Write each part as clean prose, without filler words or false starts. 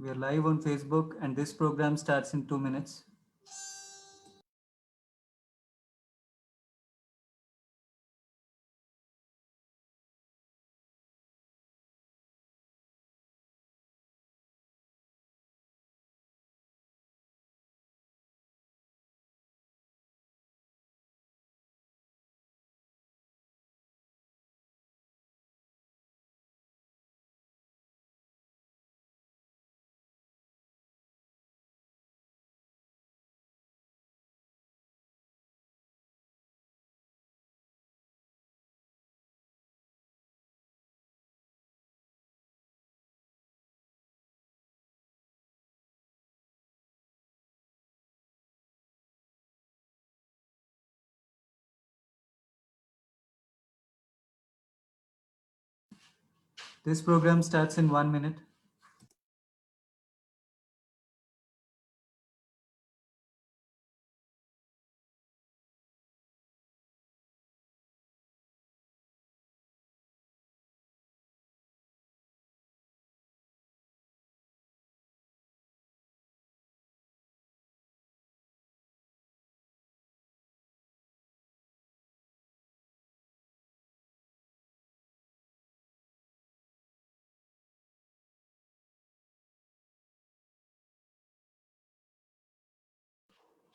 We are live on Facebook and this program starts in 2 minutes. This program starts in 1 minute.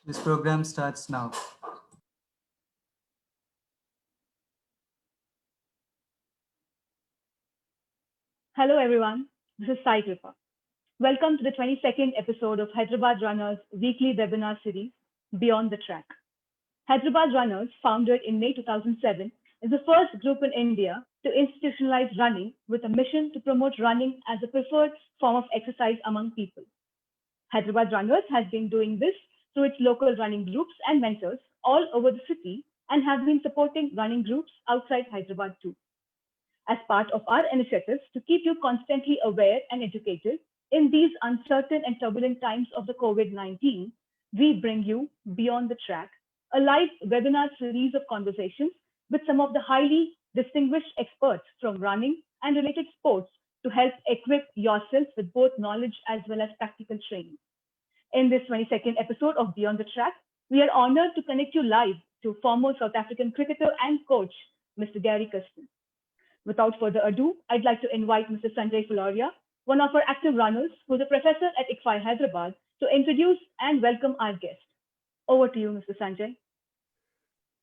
This program starts now. Hello everyone, this is Sai Kripa. Welcome to the 22nd episode of Hyderabad Runners weekly webinar series, Beyond the Track. Hyderabad Runners, founded in May 2007, is the first group in India to institutionalize running with a mission to promote running as a preferred form of exercise among people. Hyderabad Runners has been doing this through its local running groups and mentors all over the city and has been supporting running groups outside Hyderabad too. As part of our initiatives to keep you constantly aware and educated in these uncertain and turbulent times of the COVID-19, we bring you Beyond the Track, a live webinar series of conversations with some of the highly distinguished experts from running and related sports to help equip yourself with both knowledge as well as practical training. In this 22nd episode of Beyond the Track, we are honored to connect you live to former South African cricketer and coach, Mr. Gary Kirsten. Without further ado, I'd like to invite Mr. Sanjay Fuloria, one of our active runners, who's a professor at ICFI Hyderabad, to introduce and welcome our guest. Over to you, Mr. Sanjay.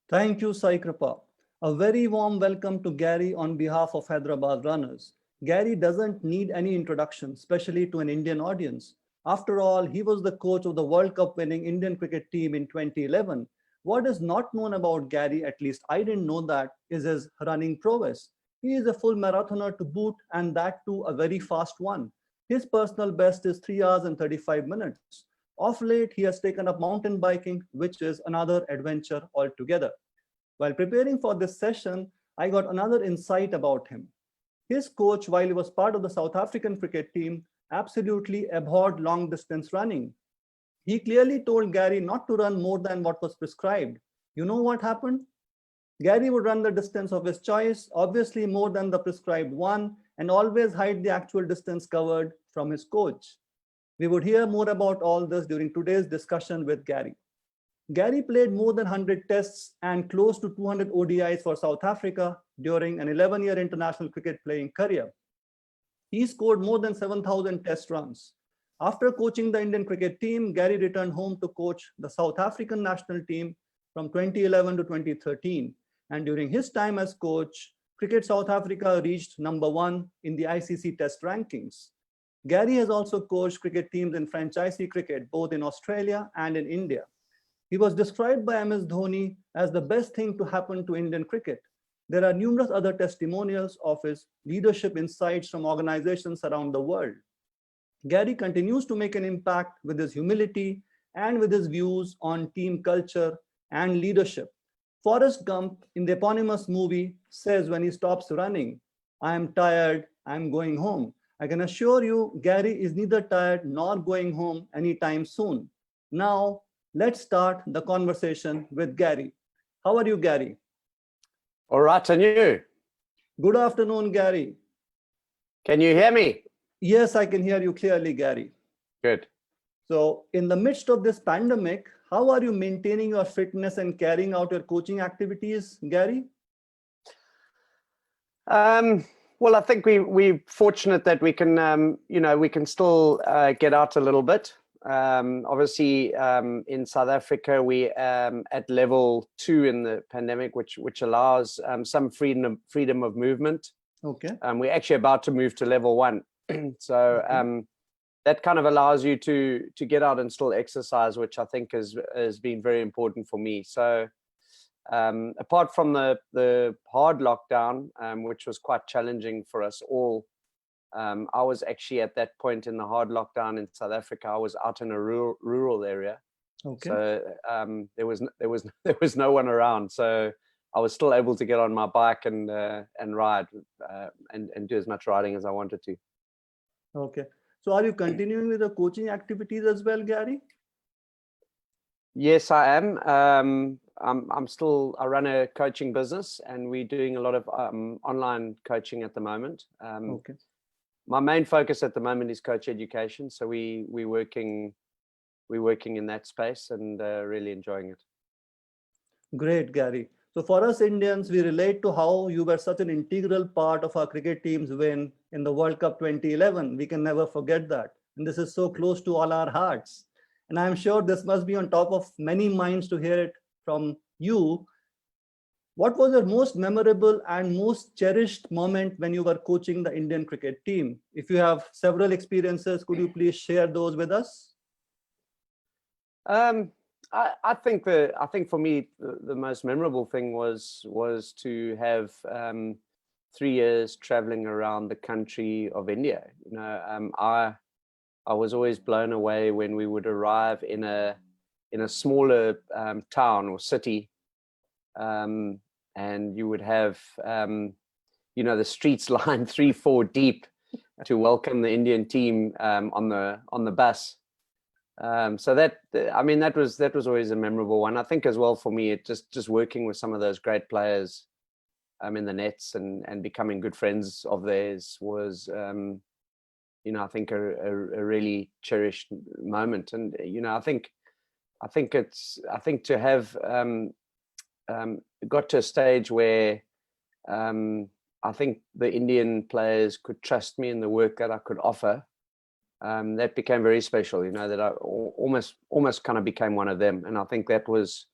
Thank you, Sai Kripa. A very warm welcome to Gary on behalf of Hyderabad Runners. Gary doesn't need any introduction, especially to an Indian audience. After all, he was the coach of the World Cup winning Indian cricket team in 2011. What is not known about Gary, at least I didn't know that, is his running prowess. He is a full marathoner to boot, and that too a very fast one. His personal best is 3 hours and 35 minutes. Of late, he has taken up mountain biking, which is another adventure altogether. While preparing for this session, I got another insight about him. His coach, while he was part of the South African cricket team, absolutely abhorred long distance running. He clearly told Gary not to run more than what was prescribed. You know what happened? Gary would run the distance of his choice, obviously more than the prescribed one, and always hide the actual distance covered from his coach. We would hear more about all this during today's discussion with Gary. Gary played more than 100 tests and close to 200 ODIs for South Africa during an 11-year international cricket playing career. He scored more than 7,000 test runs. After coaching the Indian cricket team, Gary returned home to coach the South African national team from 2011 to 2013. And during his time as coach, Cricket South Africa reached #1 in the ICC Test rankings. Gary has also coached cricket teams in franchisee cricket, both in Australia and in India. He was described by MS Dhoni as the best thing to happen to Indian cricket. There are numerous other testimonials of his leadership insights from organizations around the world. Gary continues to make an impact with his humility and with his views on team culture and leadership. Forrest Gump, in the eponymous movie, says when he stops running, "I am tired, I am going home." I can assure you, Gary is neither tired nor going home anytime soon. Now, let's start the conversation with Gary. How are you, Gary? All right, and you? Good afternoon, Gary. Can you hear me? Yes, I can hear you clearly, Gary. Good. So in the midst of this pandemic, how are you maintaining your fitness and carrying out your coaching activities, Gary? Well, I think we're fortunate that we can, we can still get out a little bit. Obviously, in South Africa, we at level 2 in the pandemic, which allows some freedom of movement. Okay. We're actually about to move to level 1, so Okay. that kind of allows you to get out and still exercise, which I think has been very important for me. So apart from the hard lockdown, which was quite challenging for us all, I was actually at that point in the hard lockdown in South Africa. I was out in a rural area, Okay. so there was no one around. So I was still able to get on my bike and ride and do as much riding as I wanted to. Okay. So are you continuing with the coaching activities as well, Gary? Yes, I am. I run a coaching business, and we're doing a lot of online coaching at the moment. Okay. My main focus at the moment is coach education. So we're working in that space and really enjoying it. Great, Gary. So for us Indians, we relate to how you were such an integral part of our cricket team's win in the World Cup 2011. We can never forget that. And this is so close to all our hearts. And I'm sure this must be on top of many minds to hear it from you. What was your most memorable and most cherished moment when you were coaching the Indian cricket team? If you have several experiences, could you please share those with us? I think for me the most memorable thing was to have 3 years traveling around the country of India. I was always blown away when we would arrive in a smaller town or city, and you would have the streets lined 3-4 deep to welcome the Indian team on the bus. So that was always a memorable one. I think as well for me, it just working with some of those great players in the nets and becoming good friends of theirs was I think a really cherished moment. And I think to have got to a stage where I think the Indian players could trust me in the work that I could offer. That became very special, that I almost kind of became one of them. And I think that was,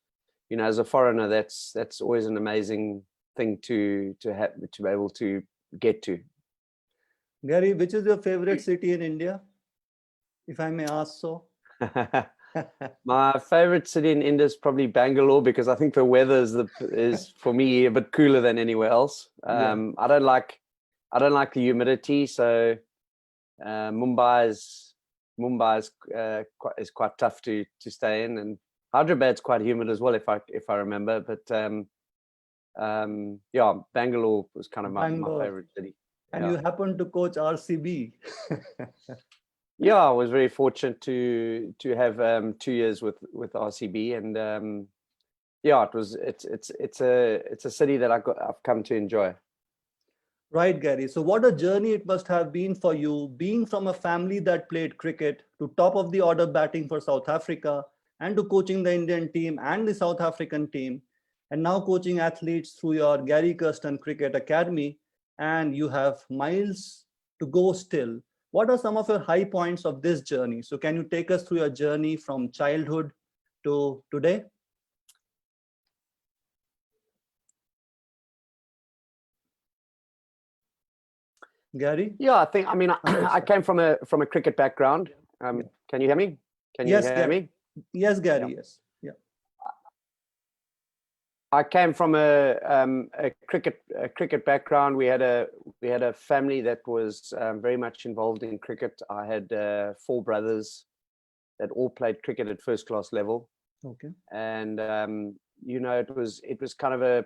as a foreigner, that's always an amazing thing to be able to get to. Gary, which is your favorite city in India, if I may ask so? My favorite city in India is probably Bangalore, because I think the weather is for me a bit cooler than anywhere else. I don't like the humidity, so Mumbai is quite tough to stay in, and Hyderabad's quite humid as well, if I remember. But Bangalore was kind of my favorite city. And you happened to coach RCB. Yeah, I was very fortunate to have 2 years with RCB, and it's a city that I've come to enjoy. Right, Gary. So what a journey it must have been for you, being from a family that played cricket to top of the order batting for South Africa, and to coaching the Indian team and the South African team, and now coaching athletes through your Gary Kirsten Cricket Academy, and you have miles to go still. What are some of your high points of this journey? So can you take us through your journey from childhood to today? Gary? Yeah, I came from a cricket background. Can you hear me? Yes, Gary. Yes, Gary. Yes. Yeah. I came from a cricket background. We had a family that was very much involved in cricket. I had 4 brothers that all played cricket at first class level. Okay. And it was kind of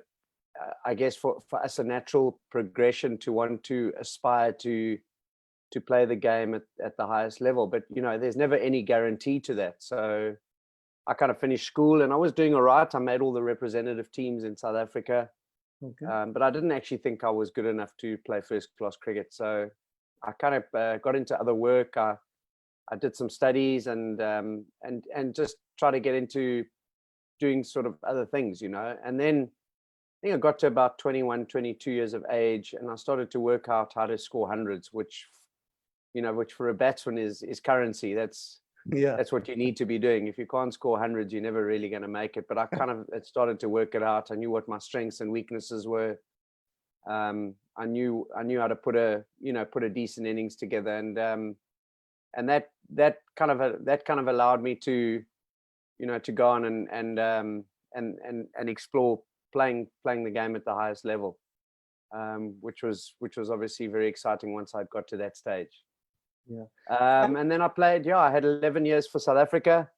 I guess for us a natural progression to want to aspire to play the game at the highest level. But there's never any guarantee to that. So I kind of finished school and I was doing all right. I made all the representative teams in South Africa. Okay. But I didn't actually think I was good enough to play first class cricket. So kind of got into other work. I did some studies and just try to get into doing sort of other things, and then I think I got to about 21, 22 years of age, and I started to work out how to score hundreds, which for a batsman is currency. That's what you need to be doing. If you can't score hundreds, you're never really going to make it. But I kind of started to work it out. I knew what my strengths and weaknesses were. I knew how to put a decent innings together, and that kind of allowed me to to go on and explore playing the game at the highest level, which was obviously very exciting once I'd got to that stage. Yeah. And then I played. I had 11 years for South Africa,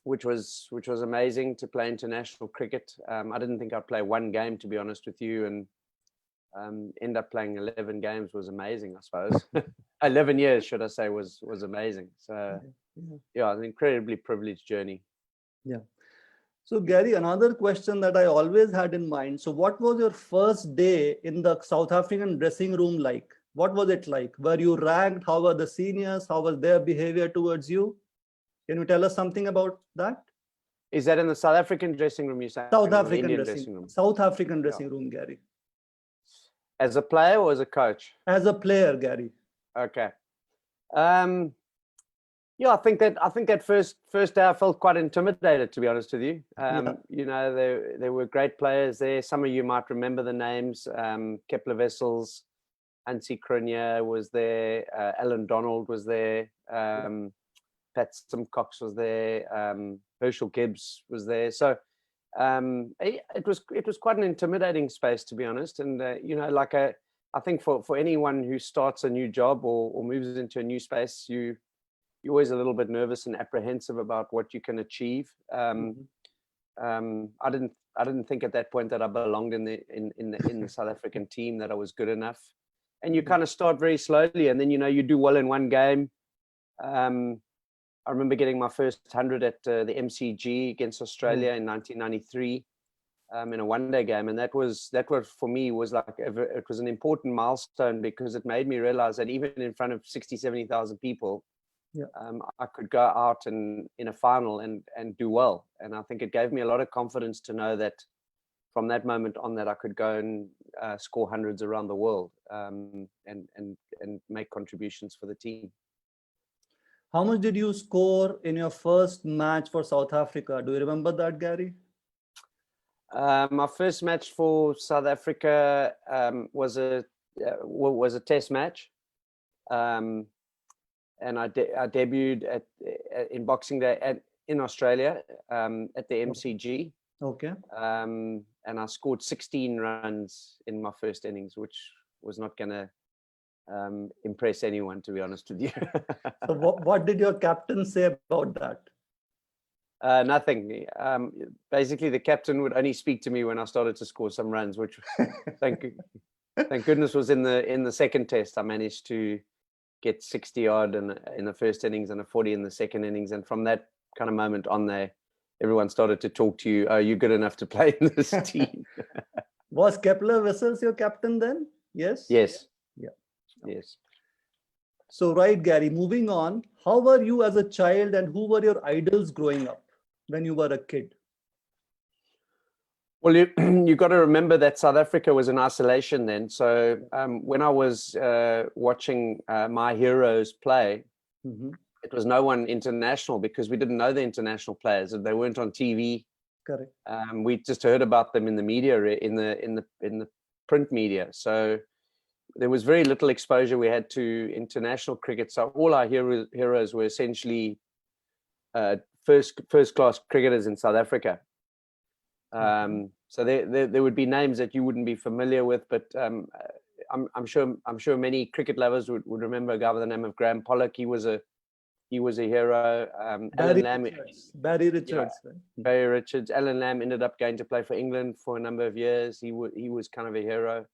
which was amazing to play international cricket. I didn't think I'd play one game, to be honest with you, and end up playing 11 games was amazing, I suppose. 11 years, should I say, was amazing. So an incredibly privileged journey. Yeah. So Gary, another question that I always had in mind. So what was your first day in the South African dressing room like? What was it like? Were you ranked? How were the seniors? How was their behavior towards you? Can you tell us something about that? Is that in the South African dressing room, you say? South African dressing room. South African dressing room, Gary. As a player or as a coach? As a player, Gary. Okay. I think that first day I felt quite intimidated, to be honest with you. There were great players there. Some of you might remember the names. Kepler Wessels, Ansi Cronje was there. Alan Donald was there. Pat Simcox was there. Herschel Gibbs was there. So it was quite an intimidating space, to be honest. And I think for anyone who starts a new job or moves into a new space, you're always a little bit nervous and apprehensive about what you can achieve. I didn't think at that point that I belonged in the South African team, that I was good enough. And you kind of start very slowly, and then you do well in one game. I remember getting my first 100 at the MCG against Australia in 1993 in a one-day game, and that was for me was like it was an important milestone, because it made me realize that even in front of 60,000-70,000 people, I could go out in a final and do well. And I think it gave me a lot of confidence to know that from that moment on, that I could go and score hundreds around the world, and make contributions for the team. How much did you score in your first match for South Africa? Do you remember that, Gary? My first match for South Africa was a test match, and I debuted in Boxing Day in Australia at the MCG. Okay. And I scored 16 runs in my first innings, which was not going to impress anyone, to be honest with you. So what did your captain say about that? Nothing. Basically, the captain would only speak to me when I started to score some runs, which thank goodness was in the second test. I managed to get 60 odd in the first innings and a 40 in the second innings, and from that kind of moment on, there, everyone started to talk to you. Are you good enough to play in this team? Was Kepler Wessels your captain then? Yes. Yes. Yeah. Yes. So right, Gary, moving on, how were you as a child, and who were your idols growing up when you were a kid? Well, you got to remember that South Africa was in isolation then. So when I was watching my heroes play, it was no one international, because we didn't know the international players. They weren't on TV. Correct. We just heard about them in the media, in the print media. So there was very little exposure we had to international cricket. So all our heroes were essentially first class cricketers in South Africa. So there would be names that you wouldn't be familiar with, but I'm sure many cricket lovers would remember a guy by the name of Graham Pollock. He was a hero. Barry Richards. Barry Richards. Alan Lamb ended up going to play for England for a number of years. He was kind of a hero.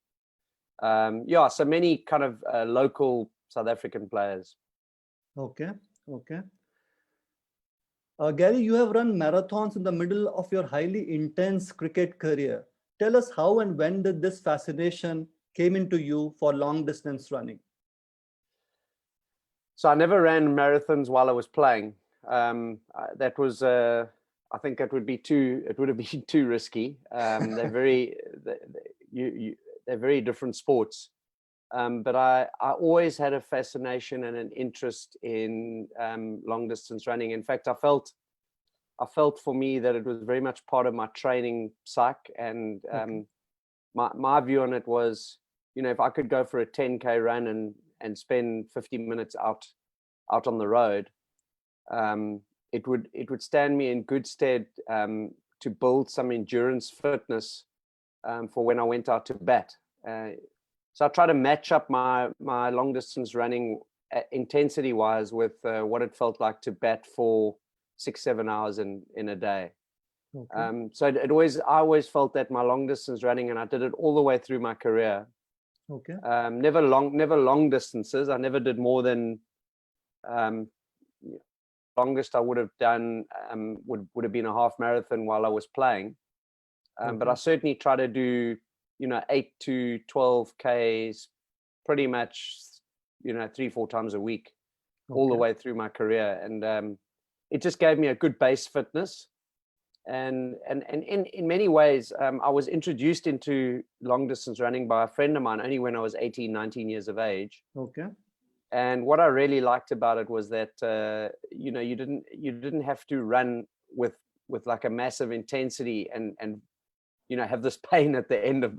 So many kind of local South African players. Okay. Gary, you have run marathons in the middle of your highly intense cricket career. Tell us how and when did this fascination came into you for long distance running? So I never ran marathons while I was playing. That was, I think it would have been too risky. They're very, they're very different sports. But I always had a fascination and an interest in long distance running. In fact, I felt for me that it was very much part of my training psyche. And my view on it was, if I could go for a 10K run and spend 50 minutes out on the road, it would stand me in good stead to build some endurance fitness for when I went out to bat. So I try to match up my long distance running intensity wise with what it felt like to bat for 6-7 hours in a day. Okay. So I always felt that my long distance running, and I did it all the way through my career. Okay. Never long distances. I never did more than longest I would have done would have been a half marathon while I was playing. But I certainly try to do 8 to 12 Ks pretty much 3-4 times a week all the way through my career. And it just gave me a good base fitness. And in many ways, I was introduced into long distance running by a friend of mine only when I was 18, 19 years of age. Okay. And what I really liked about it was that you didn't have to run with like a massive intensity and have this pain at the end of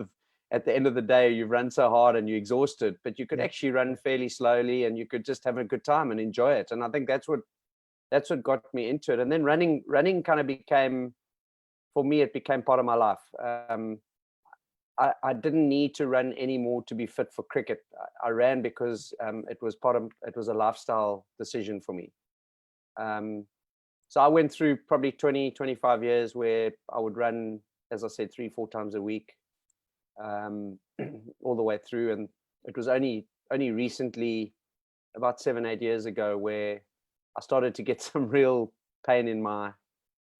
the day. You've run so hard and you're exhausted, but you could actually run fairly slowly and you could just have a good time and enjoy it. And I think that's what got me into it. And then running kind of became, for me, it became part of my life. I didn't need to run anymore to be fit for cricket. I ran because it was a lifestyle decision for me. So I went through probably 20-25 years where I would run, as I said, 3-4 times a week, all the way through. And it was only recently, about 7-8 years ago, where I started to get some real pain in my,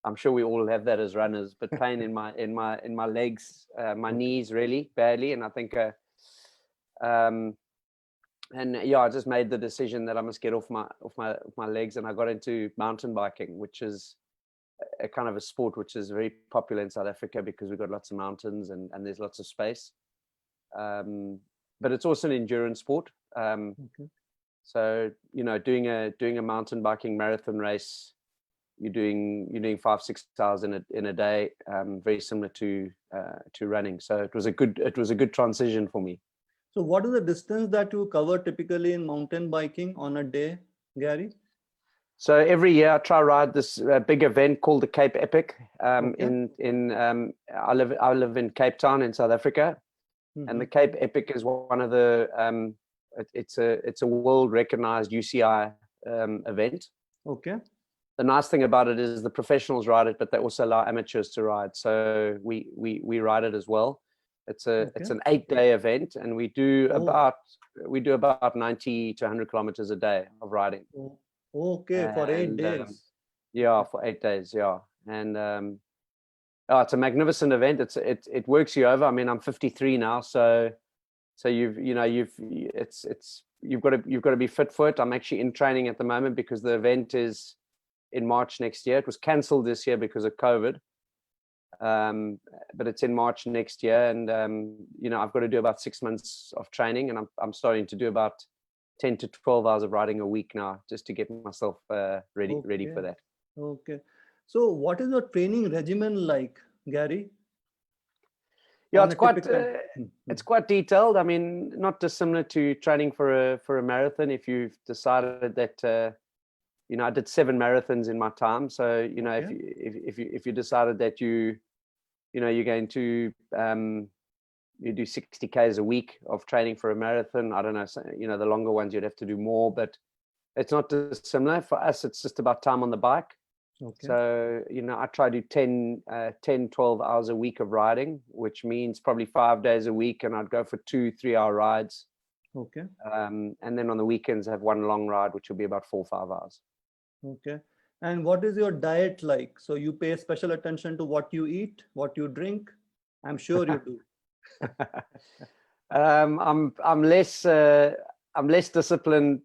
I'm sure we all have that as runners, but pain in my legs, my knees really badly. And I think, I just made the decision that I must get off my legs, and I got into mountain biking, which is a kind of a sport which is very popular in South Africa because we've got lots of mountains and there's lots of space. But it's also an endurance sport. So, doing a mountain biking marathon race, you're doing 5-6 hours in a day, very similar to running. So it was a good transition for me. So what is the distance that you cover typically in mountain biking on a day, Gary? So every year I try to ride this big event called the Cape Epic. I live in Cape Town in South Africa, and the Cape Epic is one of the it's a world recognized UCI event. Okay. The nice thing about it is the professionals ride it, but they also allow amateurs to ride. So we ride it as well. It's an 8-day event, and we do about 90 to 100 kilometers a day of riding. Okay, for 8 days. For 8 days, yeah. And it's a magnificent event. It works you over. I mean, I'm 53 now, so you've got to be fit for it. I'm actually in training at the moment because the event is in March next year. It was cancelled this year because of COVID, but it's in March next year, and I've got to do about 6 months of training, and I'm starting to do about 10 to 12 hours of riding a week now, just to get myself ready for that. Okay. So what is your training regimen like, Gary? Yeah, it's quite detailed. I mean, not dissimilar to training for a marathon. If you've decided that I did 7 marathons in my time, so if you decided that you're going to you do 60 Ks a week of training for a marathon, I don't know, so, the longer ones you'd have to do more, but it's not dissimilar. For us, it's just about time on the bike. Okay. So, I try to do 12 hours a week of riding, which means probably 5 days a week, and I'd go for 2-3 hour rides. Okay. And then on the weekends, I have one long ride, which will be about 4-5 hours. Okay. And what is your diet like? So you pay special attention to what you eat, what you drink? I'm sure you do. I'm less disciplined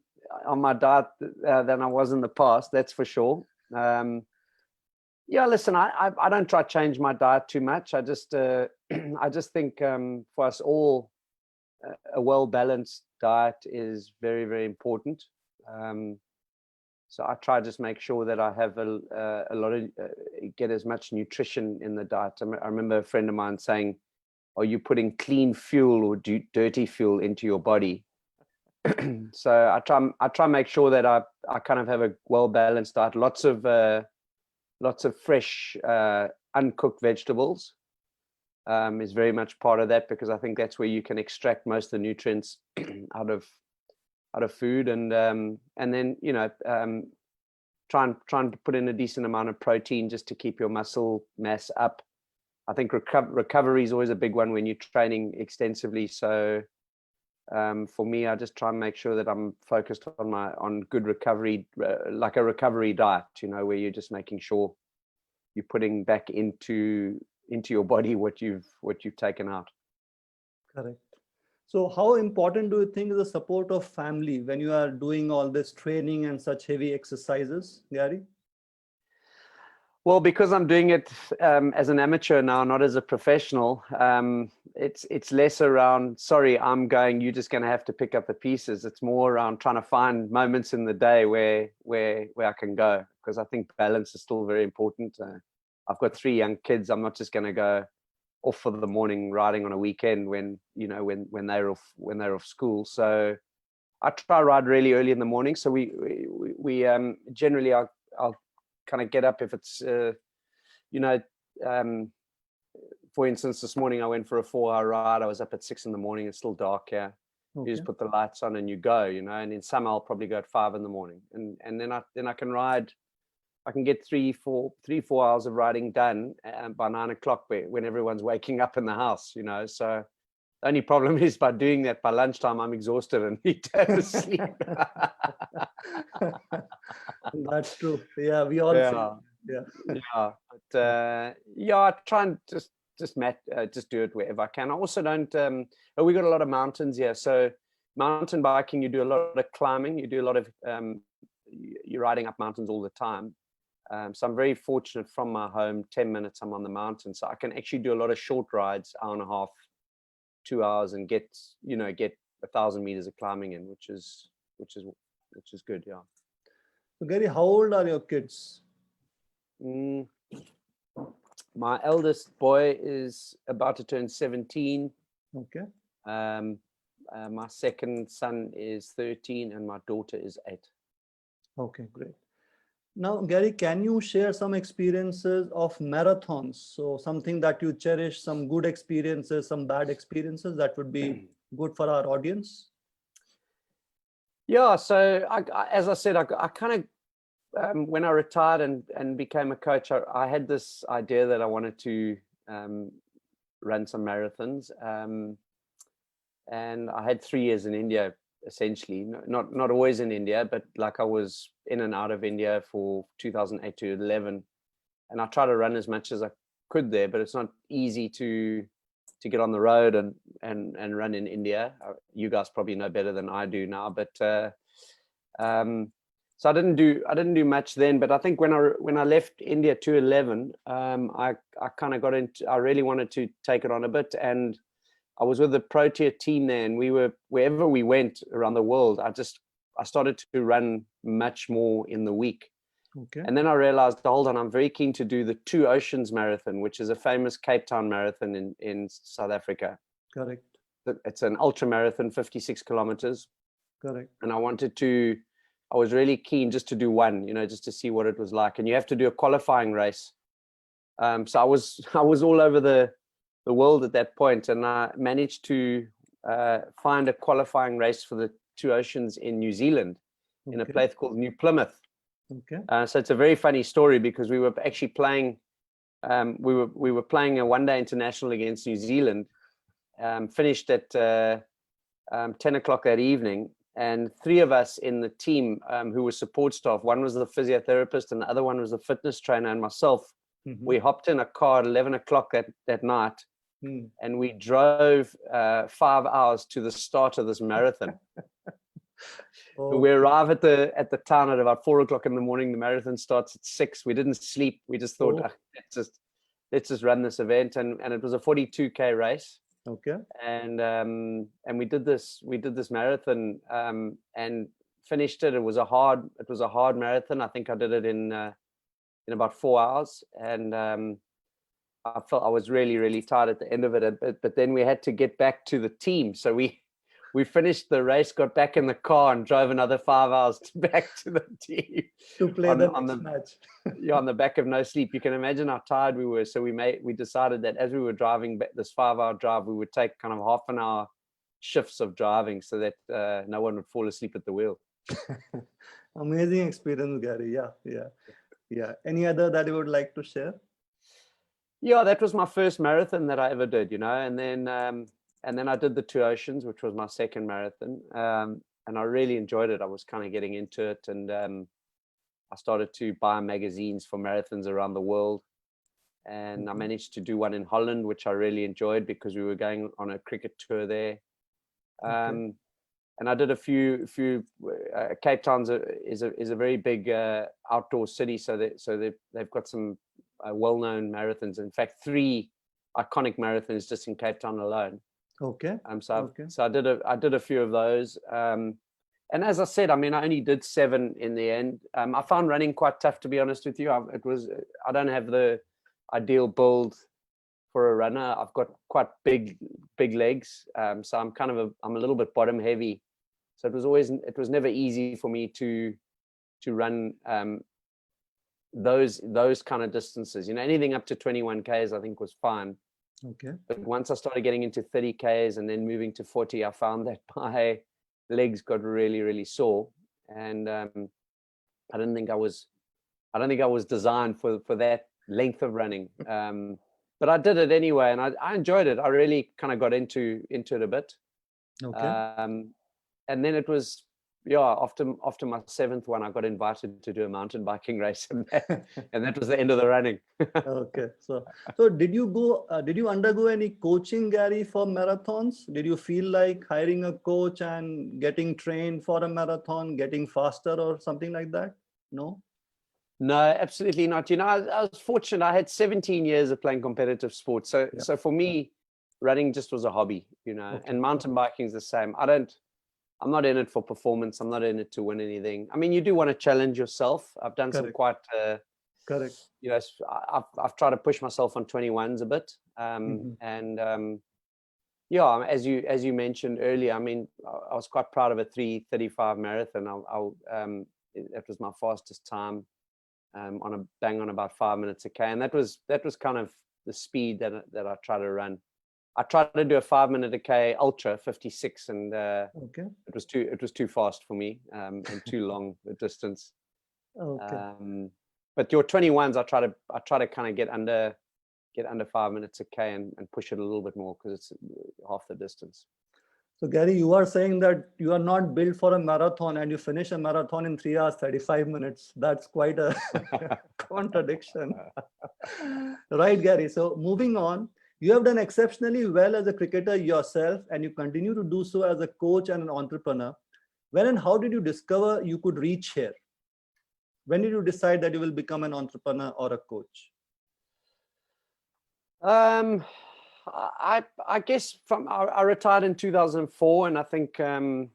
on my diet than I was in the past. That's for sure. Yeah, listen, I don't try to change my diet too much. I just I just think for us all, a well-balanced diet is very, very important. So I try to just make sure that I have a lot of get as much nutrition in the diet. I remember a friend of mine saying, "Are you putting clean fuel or dirty fuel into your body?" So I try and make sure that I kind of have a well-balanced diet. Lots of fresh uncooked vegetables is very much part of that, because I think that's where you can extract most of the nutrients out of food, and then trying to put in a decent amount of protein just to keep your muscle mass up. I think recovery is always a big one when you're training extensively. So for me, I just try and make sure that I'm focused on good recovery, like a recovery diet, where you're just making sure you're putting back into your body what you've taken out. Correct. So how important do you think is the support of family when you are doing all this training and such heavy exercises, Gary? Well, because I'm doing it as an amateur now, not as a professional, it's less around, sorry, I'm going, you're just going to have to pick up the pieces. It's more around trying to find moments in the day where I can go, because I think balance is still very important. I've got 3 young kids. I'm not just going to go off for the morning riding on a weekend when they're off school. So I try to ride really early in the morning. So we generally I'll kind of get up if it's for instance, this morning I went for a 4-hour ride. I was up at 6 in the morning. It's still dark here. Okay. You just put the lights on and you go, and in summer I'll probably go at 5 in the morning, and then I can ride. I can get 3-4 hours of riding done by 9 o'clock when everyone's waking up in the house, So the only problem is by doing that by lunchtime, I'm exhausted and need to have a sleep. That's true. Yeah, we all see. Yeah. But I try and just do it wherever I can. I also don't. We got a lot of mountains here, so mountain biking, you do a lot of climbing, you do a lot of you're riding up mountains all the time. So I'm very fortunate. From my home, 10 minutes, I'm on the mountain, so I can actually do a lot of short rides, hour and a half, 2 hours, and get 1,000 meters of climbing in, which is good. Yeah. So Gary, how old are your kids? My eldest boy is about to turn 17. Okay. My second son is 13, and my daughter is 8. Okay, great. Now, Gary, can you share some experiences of marathons? So something that you cherish, some good experiences, some bad experiences that would be good for our audience? Yeah, so as I said, I kind of, when I retired and became a coach, I had this idea that I wanted to run some marathons. And I had 3 years in India, essentially, not always in India, but like I was in and out of India for 2008 to 11. And I try to run as much as I could there, but it's not easy to get on the road and run in India. You guys probably know better than I do now, but so I didn't do much then. But I think when I left India to 11, I kind of got into, I really wanted to take it on a bit, and I was with the Pro Tier team there, and we were, wherever we went around the world, I started to run much more in the week. Okay. And then I realized, hold on, I'm very keen to do the Two Oceans Marathon, which is a famous Cape Town marathon in South Africa. Correct. It's an ultra marathon, 56 kilometers. Correct. And I was really keen just to do one, just to see what it was like. And you have to do a qualifying race. So I was all over the world at that point, and I managed to find a qualifying race for the Two Oceans in New Zealand, in a place called New Plymouth. Okay. So it's a very funny story, because we were actually playing. We were playing a one-day international against New Zealand. Finished at 10 o'clock that evening, and 3 of us in the team who were support staff. One was the physiotherapist, and the other one was the fitness trainer, and myself. Mm-hmm. We hopped in a car at 11 o'clock that night, and we drove 5 hours to the start of this marathon. We arrive at the town at about 4 o'clock in the morning. The marathon starts at 6. We didn't sleep. We just thought, let's just run this event, and it was a 42K race. Okay. And we did this marathon and finished it. It was a hard marathon. I think I did it in about 4 hours, and I felt I was really, really tired at the end of it. But then we had to get back to the team, so we finished the race, got back in the car, and drove another 5 hours back to the team to play the next match. Yeah, on the back of no sleep. You can imagine how tired we were. So we decided that as we were driving back this 5-hour drive, we would take kind of half an hour shifts of driving so that no one would fall asleep at the wheel. Amazing experience, Gary. Yeah. Any other that you would like to share? Yeah, that was my first marathon that I ever did, and then I did the Two Oceans, which was my second marathon, and I really enjoyed it. I was kind of getting into it, and I started to buy magazines for marathons around the world, and I managed to do one in Holland, which I really enjoyed because we were going on a cricket tour there. And I did a few. Cape Town is a very big outdoor city, so they've got some well-known marathons. In fact, 3 iconic marathons just in Cape Town alone. Okay. So I did a few of those. And as I said, I mean, I only did 7 in the end. I found running quite tough, to be honest with you. I don't have the ideal build for a runner. I've got quite big legs, so I'm a little bit bottom heavy. So it was never easy for me to run those kind of distances. Anything up to 21 Ks I think was fine. Okay. But once I started getting into 30 Ks and then moving to 40, I found that my legs got really, really sore, and I don't think I was designed for that length of running. But I did it anyway, and I enjoyed it. I really kind of got into it a bit. Okay. And then it was, after my 7th one, I got invited to do a mountain biking race, and that was the end of the running. Okay. So did you undergo any coaching, Gary, for marathons? Did you feel like hiring a coach and getting trained for a marathon, getting faster or something like that? No? No, absolutely not. I was fortunate. I had 17 years of playing competitive sports. So for me, running just was a hobby, Okay. and mountain biking is the same. I'm not in it for performance. I'm not in it to win anything. I mean, you do want to challenge yourself. I've done some quite, correct. I've tried to push myself on 21s a bit. And as you mentioned earlier, I mean, I was quite proud of a 3:35 marathon. That was my fastest time, on about 5 minutes a K. And that was kind of the speed that I try to run. I tried to do a 5 minute a K ultra 56, and it was too fast for me, and too long the distance. Okay. But your 21s, I try to kind of get under 5 minutes a K and push it a little bit more, because it's half the distance. So Gary, you are saying that you are not built for a marathon and you finish a marathon in 3 hours, 35 minutes. That's quite a contradiction. Right, Gary. So moving on, you have done exceptionally well as a cricketer yourself, and you continue to do so as a coach and an entrepreneur. When and how did you discover you could reach here? When did you decide that you will become an entrepreneur or a coach? I guess I retired in 2004, and I think I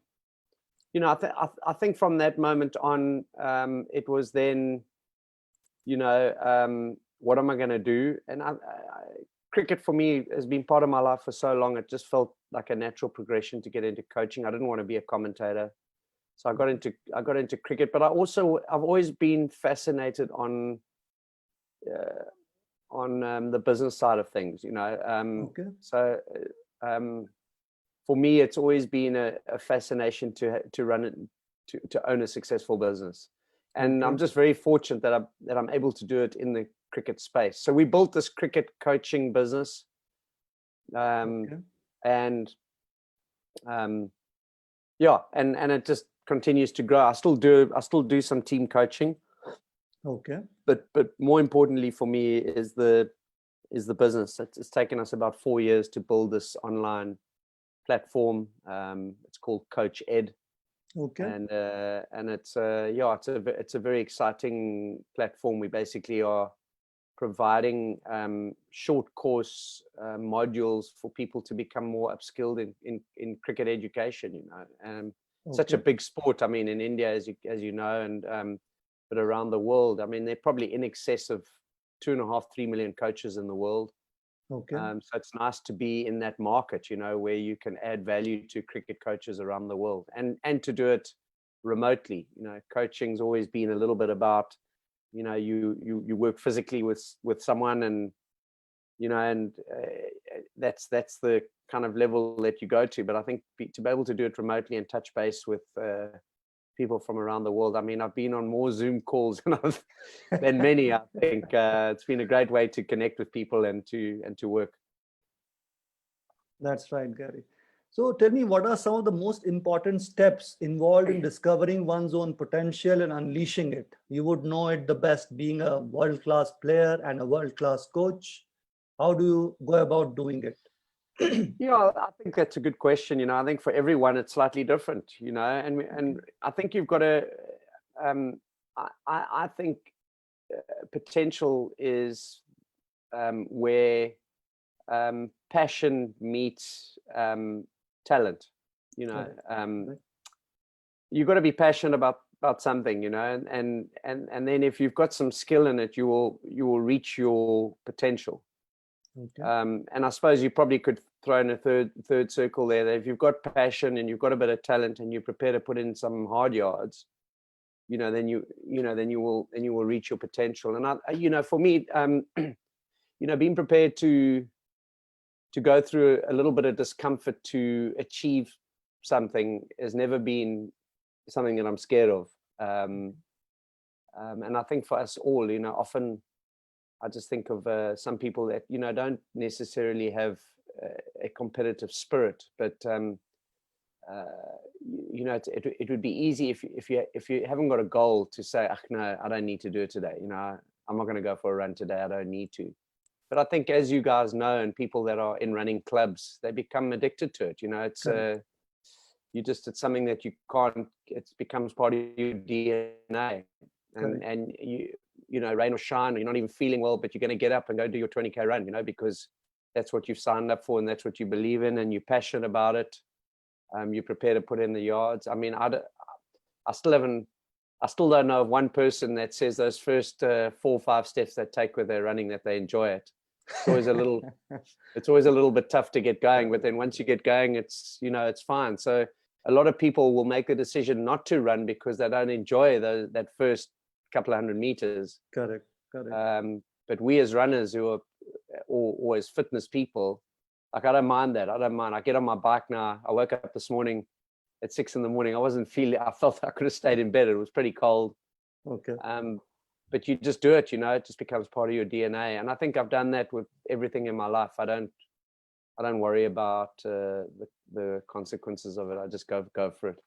think from that moment on, it was then, what am I going to do? And cricket for me has been part of my life for so long. It just felt like a natural progression to get into coaching. I didn't want to be a commentator, so I got into cricket. But I've always been fascinated on the business side of things, So for me, it's always been a fascination to run it, to own a successful business, and I'm just very fortunate that I'm able to do it in the cricket space. So we built this cricket coaching business, and it just continues to grow. I still do some team coaching. Okay. But more importantly for me is the is the business. It's taken us about 4 years to build this online platform. It's called Coach Ed, Okay. and it's a very exciting platform. We basically are providing short course modules for people to become more upskilled in cricket education. Such a Okay. big sport. I mean, in India, as you know, and but around the world, I mean, there are probably in excess of 2.5-3 million coaches in the world. Okay. So it's nice to be in that market, where you can add value to cricket coaches around the world, and to do it remotely. Coaching's always been a little bit about, you work physically with someone, and that's the kind of level that you go to. But I think to be able to do it remotely and touch base with people from around the world. I mean, I've been on more Zoom calls than many. I think it's been a great way to connect with people and to work. That's right, Gary. So tell me, what are some of the most important steps involved in discovering one's own potential and unleashing it? You would know it the best, being a world-class player and a world-class coach. How do you go about doing it? Yeah, I think that's a good question. I think for everyone it's slightly different. And I think you've got to. I think potential is where passion meets talent. You've got to be passionate about something, and then if you've got some skill in it, you will reach your potential. Okay. And I suppose you probably could throw in a third circle there, that if you've got passion and you've got a bit of talent and you're prepared to put in some hard yards, then you will reach your potential. And for me, being prepared to go through a little bit of discomfort to achieve something has never been something that I'm scared of. And I think for us all, often I just think of some people that don't necessarily have a competitive spirit, but it would be easy if you haven't got a goal to say, no, I don't need to do it today. I'm not going to go for a run today. I don't need to. But I think, as you guys know, and people that are in running clubs, they become addicted to it. It's it's something that you can't. It becomes part of your DNA, and rain or shine, you're not even feeling well, but you're going to get up and go do your 20K run, because that's what you've signed up for and that's what you believe in and you're passionate about it. You're prepared to put in the yards. I mean, I still don't know of one person that says those first 4 or 5 steps they take with their running that they enjoy it. It's always a little bit tough to get going, but then once you get going, it's fine. So a lot of people will make the decision not to run because they don't enjoy that first couple of 100 meters. Correct. But we as runners who are or as fitness people, like, I don't mind that. I get on my bike now. I woke up this morning at 6 a.m. I felt I could have stayed in bed. It was pretty cold. Okay. But you just do it, it just becomes part of your DNA. And I think I've done that with everything in my life. I don't worry about the consequences of it. I just go for it.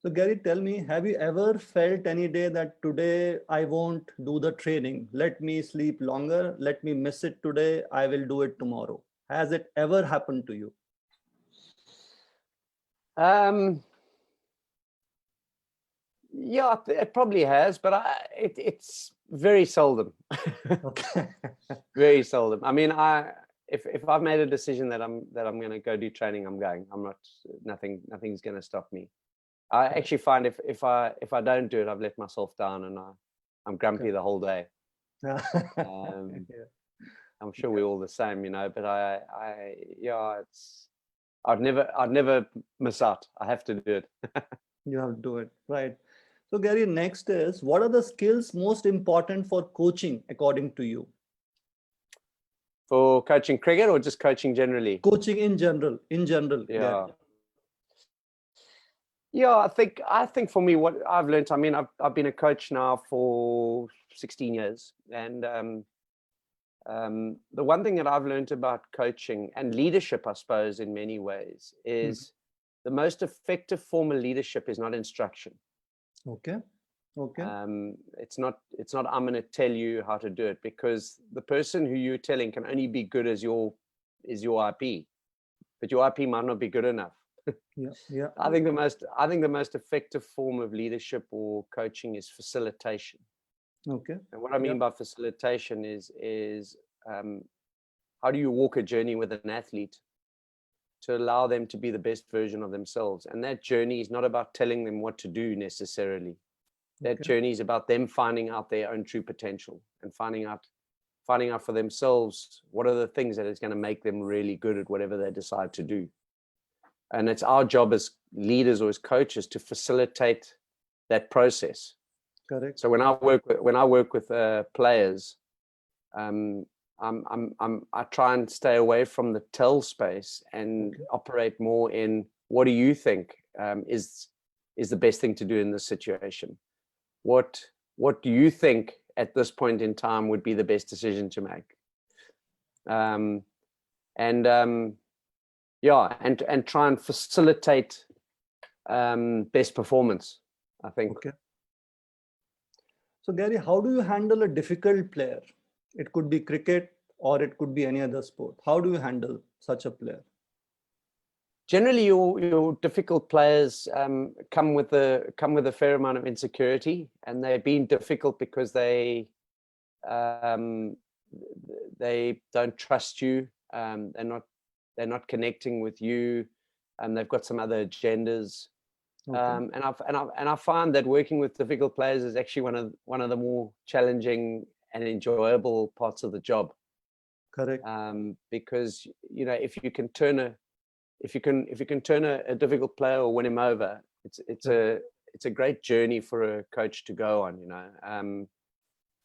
So Gary, tell me, have you ever felt any day that today I won't do the training? Let me sleep longer. Let me miss it today. I will do it tomorrow. Has it ever happened to you? Yeah, it probably has, but it's very seldom. Okay. Very seldom. I mean, if I've made a decision that I'm going to go do training, I'm going. I'm not. Nothing's going to stop me. I actually find if I don't do it, I've let myself down and I'm grumpy the whole day. Yeah. I'm sure we're all the same, but I'd never miss out. I have to do it. You have to do it, right? So Gary, next is, what are the skills most important for coaching according to you? For coaching cricket or just coaching generally? Coaching in general. Yeah. Gary. Yeah, I think for me, what I've learned, I mean, I've been a coach now for 16 years. And the one thing that I've learned about coaching and leadership, I suppose, in many ways, is the most effective form of leadership is not instruction. Okay. Okay. It's not I'm going to tell you how to do it, because the person who you're telling can only be good as your IP, but your IP might not be good enough. Yeah. Yeah. I think the most effective form of leadership or coaching is facilitation. Okay. And what I mean by facilitation is how do you walk a journey with an athlete to allow them to be the best version of themselves? And that journey is not about telling them what to do necessarily. That journey is about them finding out their own true potential and finding out for themselves what are the things that is going to make them really good at whatever they decide to do. And it's our job as leaders or as coaches to facilitate that process. Correct. So when I work with players, I try and stay away from the tell space and operate more in what do you think is the best thing to do in this situation? What do you think at this point in time would be the best decision to make? And try and facilitate best performance, I think. Okay. So Gary, how do you handle a difficult player? It could be cricket or it could be any other sport. How do you handle such a player? Generally, your difficult players come with a fair amount of insecurity, and they're being difficult because they don't trust you. They're not connecting with you, and they've got some other agendas. Okay. And I find that working with difficult players is actually one of the more challenging and enjoyable parts of the job. Correct. Because if you can turn a difficult player or win him over, it's a great journey for a coach to go on.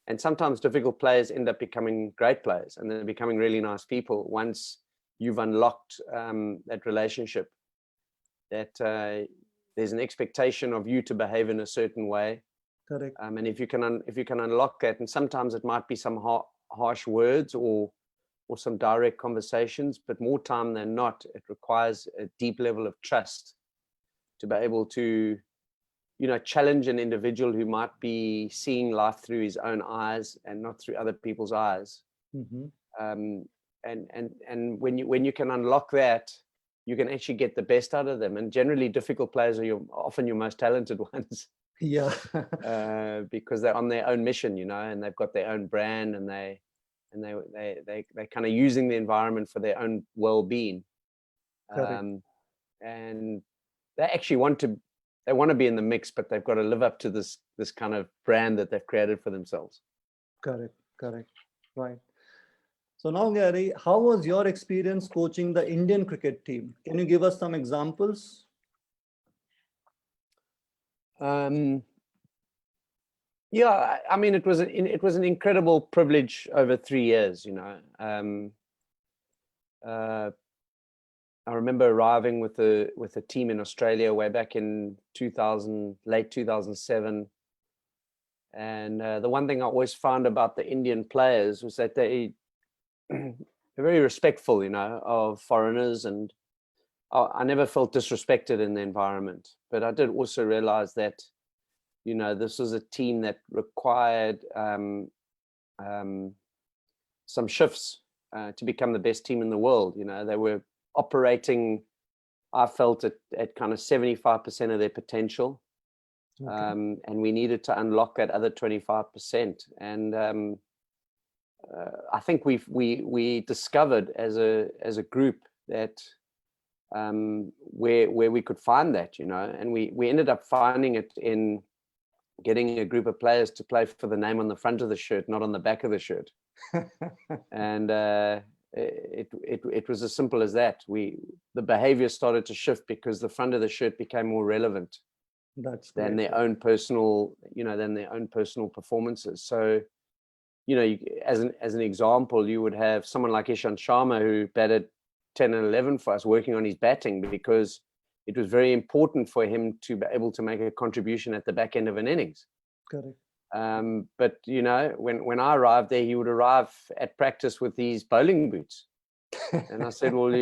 And sometimes difficult players end up becoming great players, and they're becoming really nice people once you've unlocked that relationship. That there's an expectation of you to behave in a certain way. Correct. And if you can unlock that, and sometimes it might be some harsh words or some direct conversations, but more time than not, it requires a deep level of trust to be able to, challenge an individual who might be seeing life through his own eyes and not through other people's eyes. Mm-hmm. And when you can unlock that, you can actually get the best out of them. And generally, difficult players are often your most talented ones. Yeah. Because they're on their own mission, and they've got their own brand, and they're kind of using the environment for their own well-being. And they actually want to be in the mix, but they've got to live up to this kind of brand that they've created for themselves. Correct. Right. So now, Gary, how was your experience coaching the Indian cricket team? Can you give us some examples? Yeah, I mean, it was an incredible privilege over 3 years. I remember arriving with a team in Australia way back in late 2007. And the one thing I always found about the Indian players was that they're very respectful, of foreigners, and I never felt disrespected in the environment. But I did also realize that, this was a team that required some shifts to become the best team in the world. They were operating, I felt, at kind of 75% of their potential. Okay. And we needed to unlock that other 25%. And I think we discovered as a group that where we could find that, and we ended up finding it in getting a group of players to play for the name on the front of the shirt, not on the back of the shirt. And it was as simple as that. The behavior started to shift because the front of the shirt became more relevant than their own personal performances. So, as an example, you would have someone like Ishant Sharma, who batted 10 and 11 for us, working on his batting because it was very important for him to be able to make a contribution at the back end of an innings. Correct. But when I arrived there, he would arrive at practice with these bowling boots, And I said, well,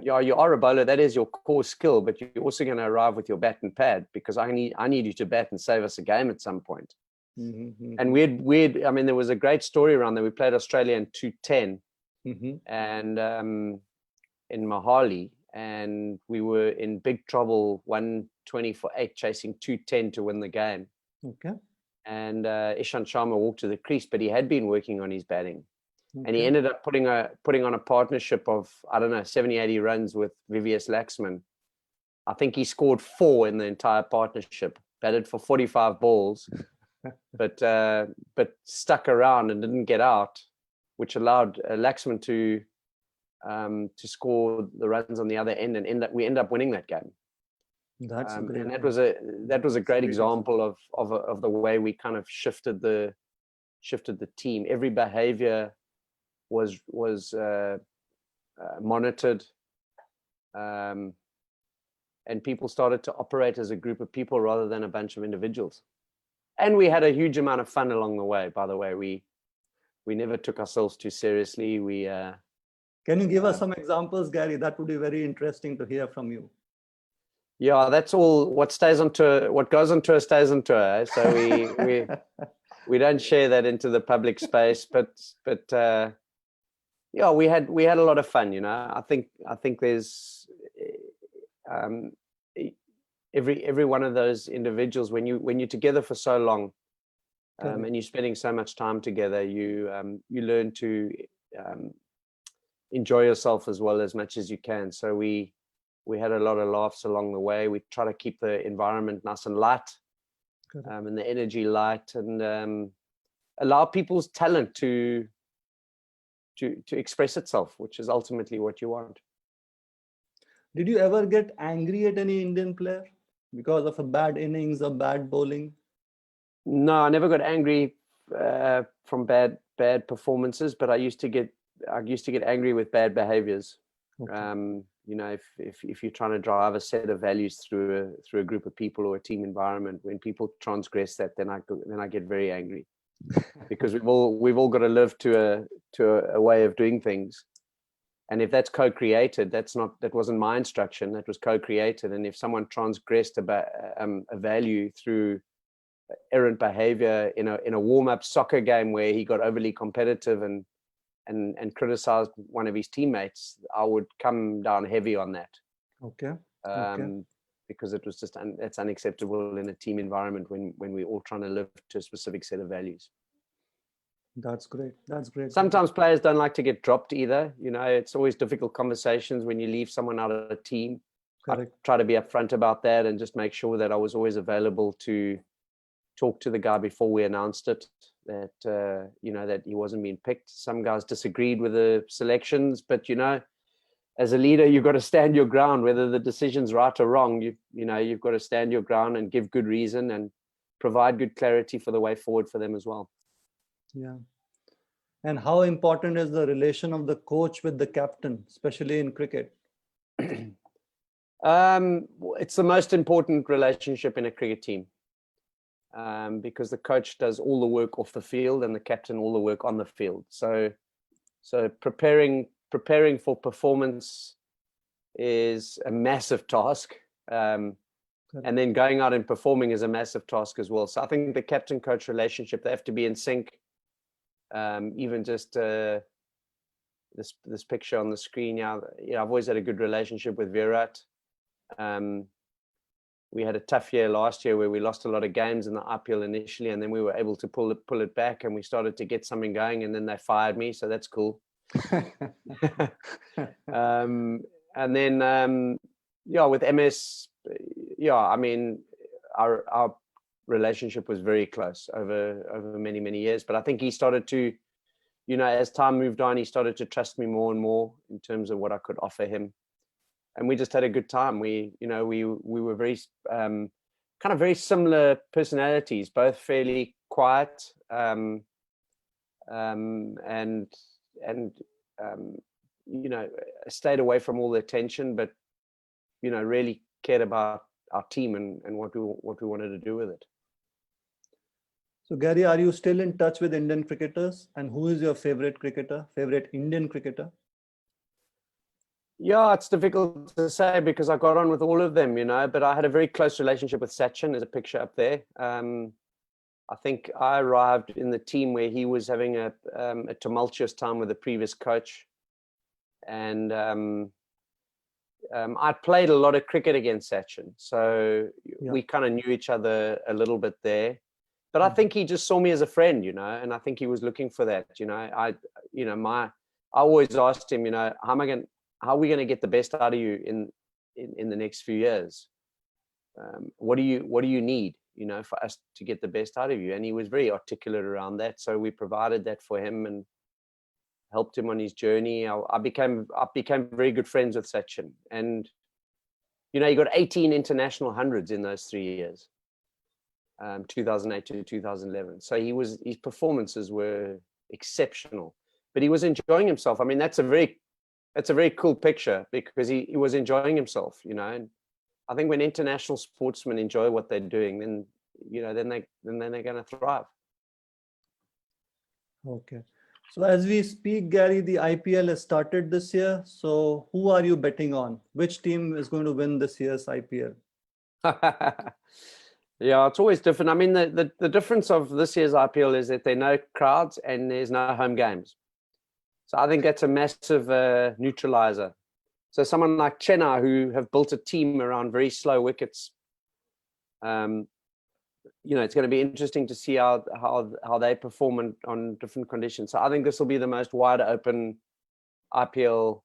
yeah, you are a bowler. That is your core skill, but you're also going to arrive with your bat and pad because I need you to bat and save us a game at some point. And I mean, there was a great story around that. We played Australia in 210 and in Mohali, and we were in big trouble, 120 for 8, chasing 210 to win the game. Okay. And Ishant Sharma walked to the crease, but he had been working on his batting. And he ended up putting on a partnership of, I don't know, 70, 80 runs with VVS Laxman. I think he scored 4 in the entire partnership, batted for 45 balls, but stuck around and didn't get out, which allowed Laxman to score the runs on the other end, and we end up winning that game. That's and that was a great example of the way we kind of shifted the team. Every behavior was monitored, and people started to operate as a group of people rather than a bunch of individuals. And we had a huge amount of fun along the way. By the way, we never took ourselves too seriously. Can you give us some examples, Gary? That would be very interesting to hear from you. Yeah, that's all. What goes on tour stays on tour. So we don't share that into the public space, but yeah, we had a lot of fun. You know, I think there's every one of those individuals, when you're together for so long, and you're spending so much time together, you learn to enjoy yourself as well as much as you can. So we had a lot of laughs along the way. We try to keep the environment nice and light, and the energy light, and allow people's talent to express itself, which is ultimately what you want. Did you ever get angry at any Indian player because of a bad innings or bad bowling? No, I never got angry from bad performances, but I used to get angry with bad behaviors. Okay. You know, if you're trying to drive a set of values through a group of people or a team environment, when people transgress that, then I get very angry. Because we've all got to live to a way of doing things, and if that's co-created, that wasn't my instruction, that was co-created. And if someone transgressed about a value through errant behavior in a warm-up soccer game where he got overly competitive and criticized one of his teammates, I would come down heavy on that. Okay. Because it was just that's unacceptable in a team environment when we're all trying to live to a specific set of values. That's great. Sometimes players don't like to get dropped either. You know, it's always difficult conversations when you leave someone out of a team. Correct. I try to be upfront about that and just make sure that I was always available to talk to the guy before we announced it, that you know, that he wasn't being picked. Some guys disagreed with the selections, but you know, as a leader, you've got to stand your ground, whether the decision's right or wrong. You've got to stand your ground and give good reason and provide good clarity for the way forward for them as well. Yeah. And how important is the relation of the coach with the captain, especially in cricket? It's the most important relationship in a cricket team, because the coach does all the work off the field and the captain all the work on the field. So preparing for performance is a massive task, and then going out and performing is a massive task as well. So I think the captain coach relationship, they have to be in sync. Even just this picture on the screen, I've always had a good relationship with Virat. We had a tough year last year where we lost a lot of games in the IPL initially, and then we were able to pull it back, and we started to get something going, and then they fired me, so that's cool. And then with MS, I mean, our relationship was very close over many years, but I think he started to, as time moved on, he started to trust me more and more in terms of what I could offer him, and we just had a good time. We were very kind of very similar personalities, both fairly quiet, and stayed away from all the attention, but really cared about our team and what we wanted to do with it. So Gary, are you still in touch with Indian cricketers? And who is your favorite Indian cricketer? Yeah, it's difficult to say because I got on with all of them, but I had a very close relationship with Sachin. There's a picture up there. I think I arrived in the team where he was having a tumultuous time with the previous coach. And I played a lot of cricket against Sachin. So we kind of knew each other a little bit there. But I think he just saw me as a friend, and I think he was looking for that. I always asked him, how are we going to get the best out of you in the next few years? What do you need, for us to get the best out of you? And he was very articulate around that. So we provided that for him and helped him on his journey. I became very good friends with Sachin, and he got 18 international hundreds in those 3 years. 2008 to 2011. So his performances were exceptional, but he was enjoying himself. I mean, that's a very cool picture because he was enjoying himself, and I think when international sportsmen enjoy what they're doing, then they're going to thrive. Okay. So as we speak, Gary, the IPL has started this year. So who are you betting on? Which team is going to win this year's IPL? Yeah, it's always different. I mean, the difference of this year's IPL is that there are no crowds and there's no home games. So I think that's a massive neutralizer. So someone like Chennai, who have built a team around very slow wickets, it's going to be interesting to see how they perform on different conditions. So I think this will be the most wide open IPL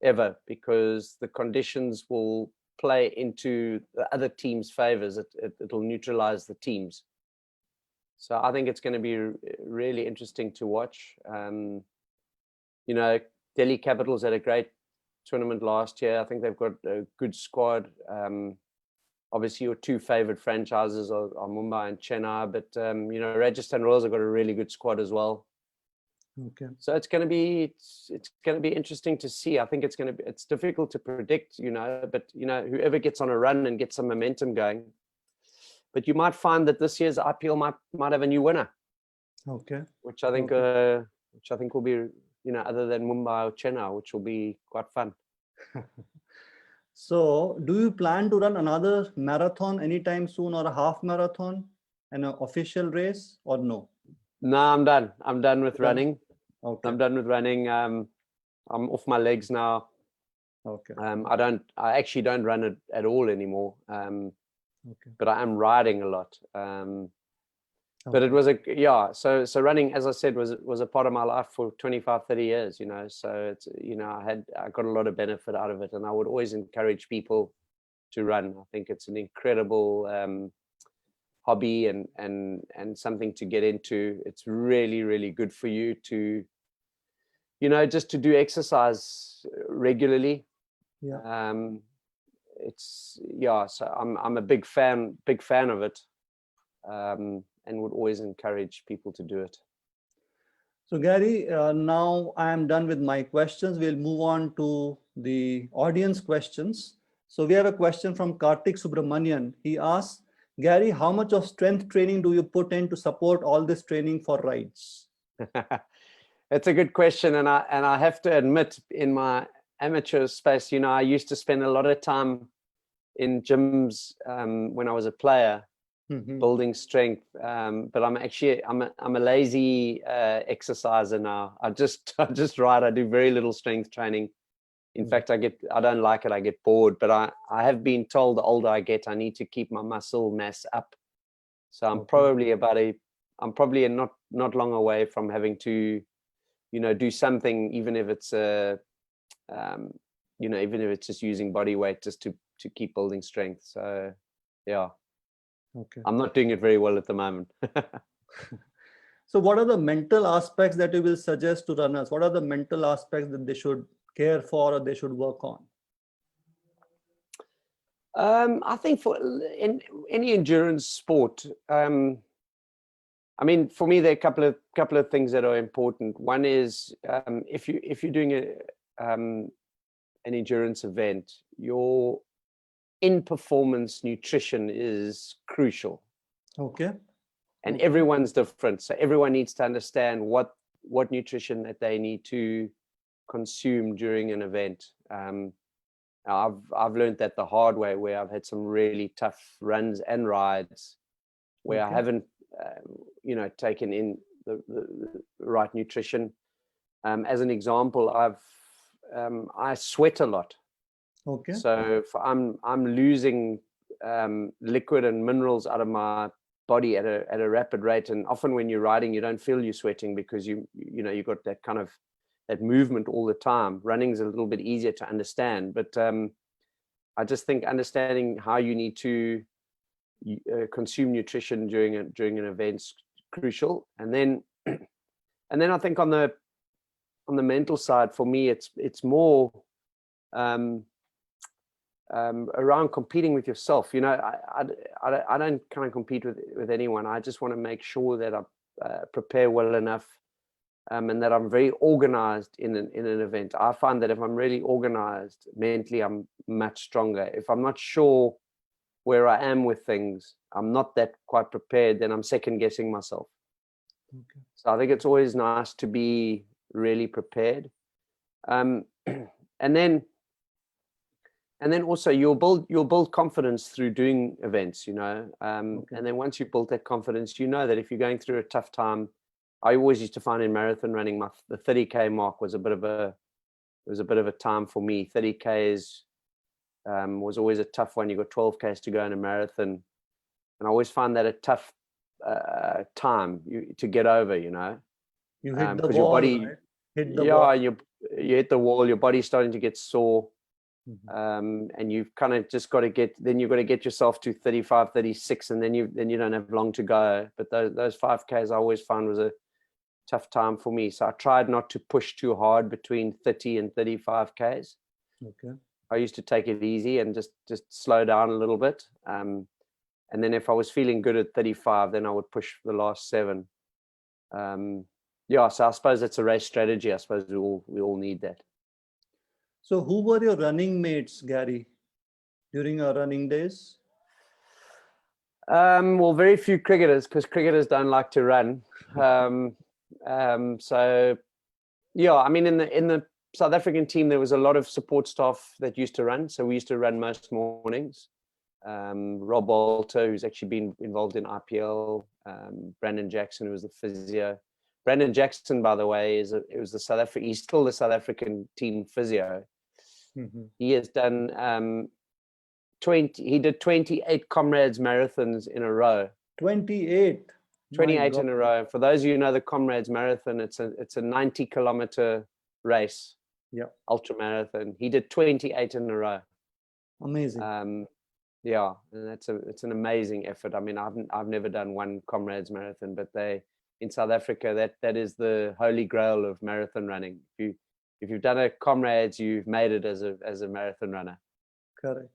ever because the conditions will play into the other team's favors. It'll neutralize the teams. So I think it's going to be really interesting to watch. Delhi Capitals had a great tournament last year. I think they've got a good squad. Obviously, your two favorite franchises are Mumbai and Chennai, but Rajasthan Royals have got a really good squad as well. Okay. So it's going to be interesting to see. I think it's difficult to predict, but whoever gets on a run and gets some momentum going. But you might find that this year's IPL might have a new winner. Okay. Which I think will be, other than Mumbai or Chennai, which will be quite fun. So do you plan to run another marathon anytime soon, or a half marathon, an official race, or no? No, I'm done. I'm done with running. Okay. I'm done with running. I'm off my legs now. Okay. I actually don't run it at all anymore. Okay. But I am riding a lot. But it was so running, as I said, was a part of my life for 25, 30 years, so it's, I got a lot of benefit out of it, and I would always encourage people to run. I think it's an incredible hobby and something to get into. It's really, really good for you to, just to do exercise regularly. Yeah. So I'm a big fan of it. And would always encourage people to do it. So Gary, now I am done with my questions. We'll move on to the audience questions. So we have a question from Kartik Subramanian. He asks, Gary, how much of strength training do you put in to support all this training for rides? That's a good question. And I have to admit, in my amateur space, I used to spend a lot of time in gyms when I was a player. Mm-hmm. Building strength, but I'm a lazy exerciser now. I just ride. I do very little strength training. In fact, I don't like it. I get bored. But I have been told the older I get, I need to keep my muscle mass up. So I'm probably not long away from having to, do something, even if it's even if it's just using body weight just to keep building strength. So yeah. Okay. I'm not doing it very well at the moment. So what are the mental aspects that you will suggest to runners? What are the mental aspects that they should care for or they should work on? I think in any endurance sport, I mean, for me, there are a couple of things that are important. One is if you're doing an endurance event, your in-performance nutrition is crucial. Okay. And everyone's different. So everyone needs to understand what nutrition that they need to consume during an event. I've learned that the hard way, where I've had some really tough runs and rides where I haven't, taken in the right nutrition. As an example, I sweat a lot. Okay. So I'm losing liquid and minerals out of my body at a rapid rate, and often when you're riding, you don't feel you're sweating because you got that kind of that movement all the time. Running's a little bit easier to understand, but I just think understanding how you need to consume nutrition during an event's crucial. And then I think on the mental side, for me, it's more around competing with yourself. I don't kind of compete with anyone. I just want to make sure that I prepare well enough, and that I'm very organized in an event. I find that if I'm really organized mentally, I'm much stronger. If I'm not sure where I am with things, I'm not that quite prepared, then I'm second guessing myself. Okay. So I think it's always nice to be really prepared. And then also you'll build confidence through doing events, Okay. and then once you build that confidence, that if you're going through a tough time, I always used to find in marathon running, the 30K mark was a bit of a time for me. 30Ks was always a tough one. You got 12Ks to go in a marathon, and I always find that a tough time to get over. You hit the because wall, your body, right? Hit the wall. you hit the wall. Your body's starting to get sore. Mm-hmm. And you've kind of just got to get yourself to 35, 36, and then you don't have long to go. But those 5Ks I always found was a tough time for me. So I tried not to push too hard between 30 and 35Ks. Okay. I used to take it easy and just slow down a little bit. And then if I was feeling good at 35, then I would push for the last 7. So I suppose it's a race strategy. I suppose we all need that. So who were your running mates, Gary, during your running days? Well, very few cricketers, because cricketers don't like to run. So yeah, I mean, in the South African team, there was a lot of support staff that used to run. So we used to run most mornings. Rob Walter, who's actually been involved in IPL, Brandon Jackson, who was the physio. Brandon Jackson, by the way, he's still the South African team physio. Mm-hmm. He has done he did 28 Comrades marathons in a row. 28 in a row. For those of you who know the Comrades marathon, it's a 90-kilometer race. Yeah. Ultra marathon. He did 28 in a row. Amazing. Yeah, and it's an amazing effort. I mean, I've never done one Comrades marathon, but in South Africa, that is the holy grail of marathon running. If you've done a Comrades, you've made it as a marathon runner. Correct.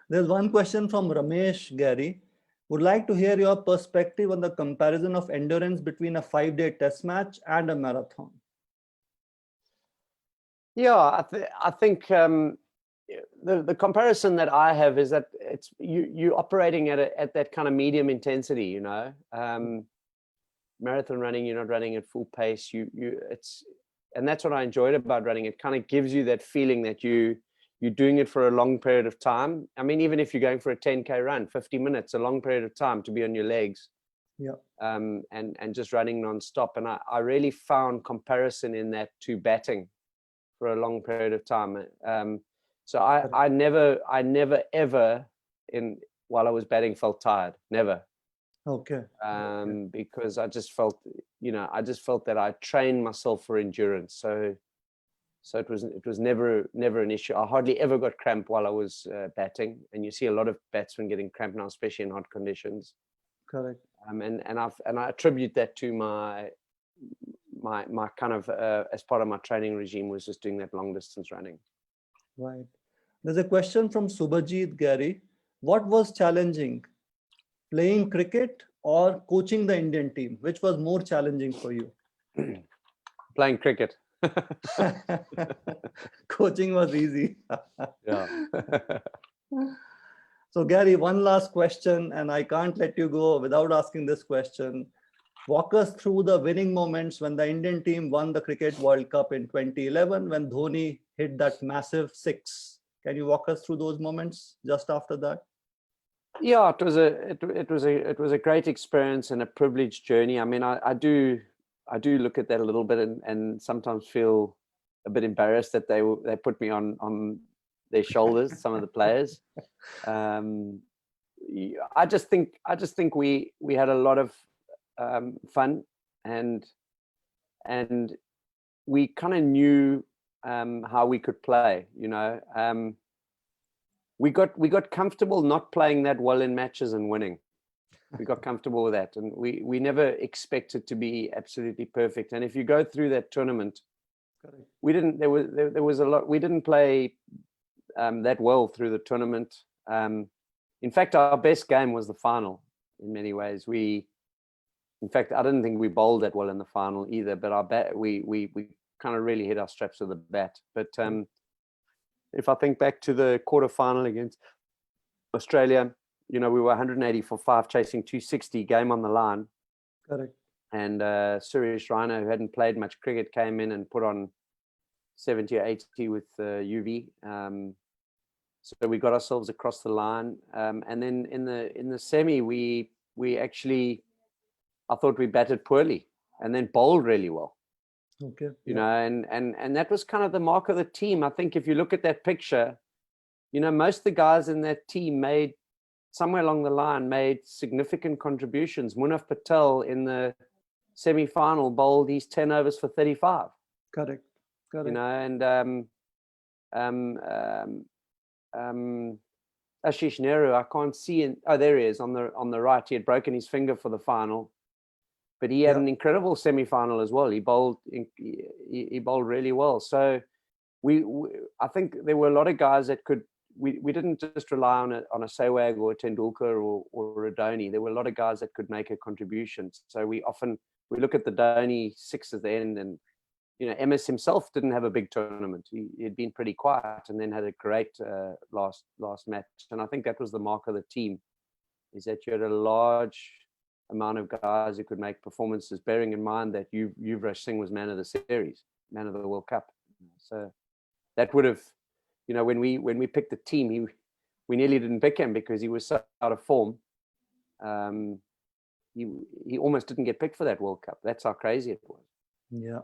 There's one question from Ramesh, Gary. Would like to hear your perspective on the comparison of endurance between a 5-day test match and a marathon. Yeah, I think the comparison that I have is that it's you operating at that kind of medium intensity. Marathon running, you're not running at full pace. And that's what I enjoyed about running. It kind of gives you that feeling that you're doing it for a long period of time. I mean, even if you're going for a 10K run, 50 minutes, a long period of time to be on your legs. Yeah. And just running nonstop. And I really found comparison in that to batting for a long period of time. So I never ever while I was batting felt tired. Never. Okay. Because I just felt that I trained myself for endurance. So it was never an issue. I hardly ever got cramp while I was batting, and you see a lot of batsmen getting cramp now, especially in hot conditions. Correct. And I attribute that to my kind of as part of my training regime was just doing that long distance running. Right. There's a question from Subhajit, Gary. What was challenging, playing cricket or coaching the Indian team? Which was more challenging for you? Playing cricket. Coaching was easy. Yeah. So Gary, one last question, and I can't let you go without asking this question. Walk us through the winning moments when the Indian team won the Cricket World Cup in 2011 when Dhoni hit that massive six. Can you walk us through those moments just after that? Yeah, it was a great experience and a privileged journey. I mean, I do look at that a little bit and sometimes feel a bit embarrassed that they put me on their shoulders, some of the players. I just think we had a lot of fun, and we kind of knew how we could play. We got comfortable not playing that well in matches and winning. We got comfortable with that, and we never expected to be absolutely perfect. And if you go through that tournament, we didn't. There was a lot. We didn't play that well through the tournament. In fact, our best game was the final. In many ways, in fact, I didn't think we bowled that well in the final either. But our bat, we kind of really hit our straps with the bat. But if I think back to the quarterfinal against Australia, we were 180 for 5, chasing 260, game on the line. Correct. And Suresh Raina, who hadn't played much cricket, came in and put on 70 or 80 with UV. So we got ourselves across the line. And then in the semi, we actually, I thought we batted poorly and then bowled really well. Okay. You know, and that was kind of the mark of the team. I think if you look at that picture, most of the guys in that team somewhere along the line made significant contributions. Munaf Patel in the semi-final bowled these 10 overs for 35. Correct. And Ashish Nehru, I can't see. There he is on the right. He had broken his finger for the final, but he had an incredible semi-final as well. He bowled really well. So I think there were a lot of guys that could. We didn't just rely on a Sehwag or a Tendulkar or a Dhoni. There were a lot of guys that could make a contribution. So we look at the Dhoni six at the end, and MS himself didn't have a big tournament. He had been pretty quiet, and then had a great last match. And I think that was the mark of the team, is that you had a large amount of guys who could make performances. Bearing in mind that Yuvraj Singh was man of the series, man of the World Cup. So that would have. When we picked the team, we nearly didn't pick him because he was so out of form. He almost didn't get picked for that World Cup. That's how crazy it was. Yeah.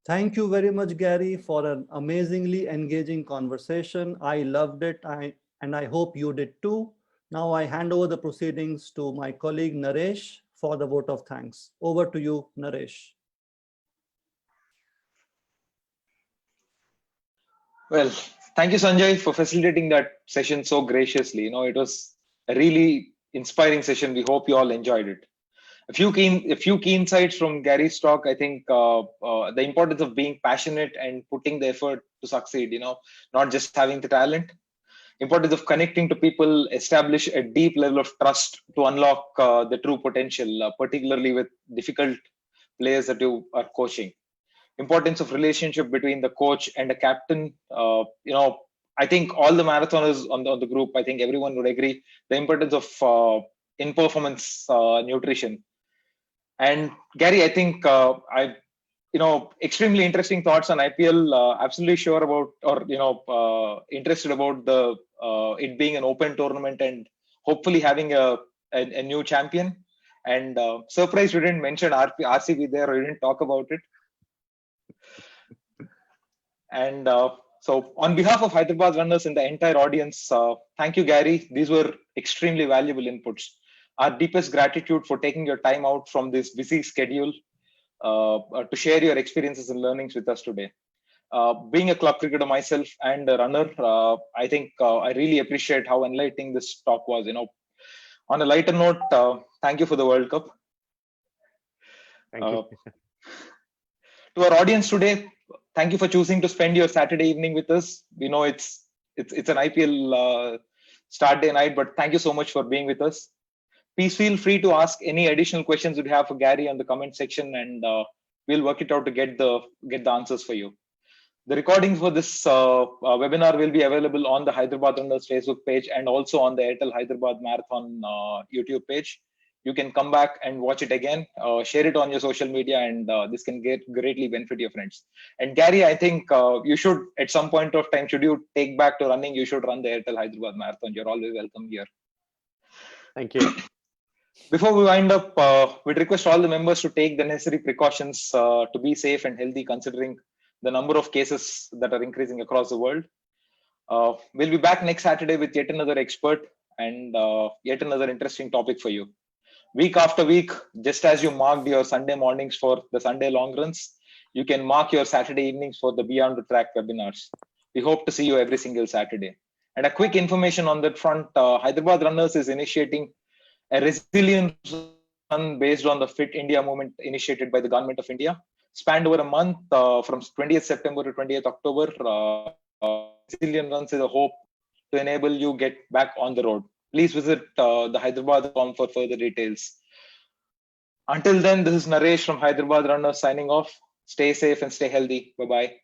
Thank you very much, Gary, for an amazingly engaging conversation. I loved it, and I hope you did too. Now I hand over the proceedings to my colleague Naresh for the vote of thanks. Over to you, Naresh. Well, thank you, Sanjay, for facilitating that session so graciously. It was a really inspiring session. We hope you all enjoyed it. A few key insights from Gary's talk. I think the importance of being passionate and putting the effort to succeed. Not just having the talent. Importance of connecting to people, establish a deep level of trust to unlock the true potential, particularly with difficult players that you are coaching. Importance of relationship between the coach and the captain. I think all the marathoners on the group, I think everyone would agree the importance of in-performance nutrition. And Gary, I think extremely interesting thoughts on IPL. Absolutely sure about, or interested about the it being an open tournament and hopefully having a new champion. And surprised you didn't mention RCB there, or you didn't talk about it. And so on behalf of Hyderabad runners and the entire audience, thank you, Gary. These were extremely valuable inputs. Our deepest gratitude for taking your time out from this busy schedule to share your experiences and learnings with us today. Being a club cricketer myself and a runner, I think I really appreciate how enlightening this talk was. On a lighter note, thank you for the World Cup. Thank you. To our audience today, thank you for choosing to spend your Saturday evening with us. We know it's an IPL start day night, but thank you so much for being with us. Please feel free to ask any additional questions you have for Gary on the comment section, and we'll work it out to get the answers for you. The recording for this webinar will be available on the Hyderabad Runners Facebook page and also on the Airtel Hyderabad Marathon YouTube page. you can come back and watch it again, share it on your social media, and this can greatly benefit your friends. And Gary, I think you should, at some point of time, should you take back to running, you should run the Airtel Hyderabad Marathon. You're always welcome here. Thank you. Before we wind up, we'd request all the members to take the necessary precautions to be safe and healthy, considering the number of cases that are increasing across the world. We'll be back next Saturday with yet another expert and yet another interesting topic for you. Week after week, just as you marked your Sunday mornings for the Sunday long runs, you can mark your Saturday evenings for the Beyond the Track webinars. We hope to see you every single Saturday. And a quick information on that front, Hyderabad Runners is initiating a resilience run based on the Fit India movement initiated by the Government of India, spanned over a month from 20th September to 20th October. Resilience runs is a hope to enable you get back on the road. Please visit the Hyderabad.com for further details. Until then, this is Naresh from Hyderabad Runners signing off. Stay safe and stay healthy. Bye-bye.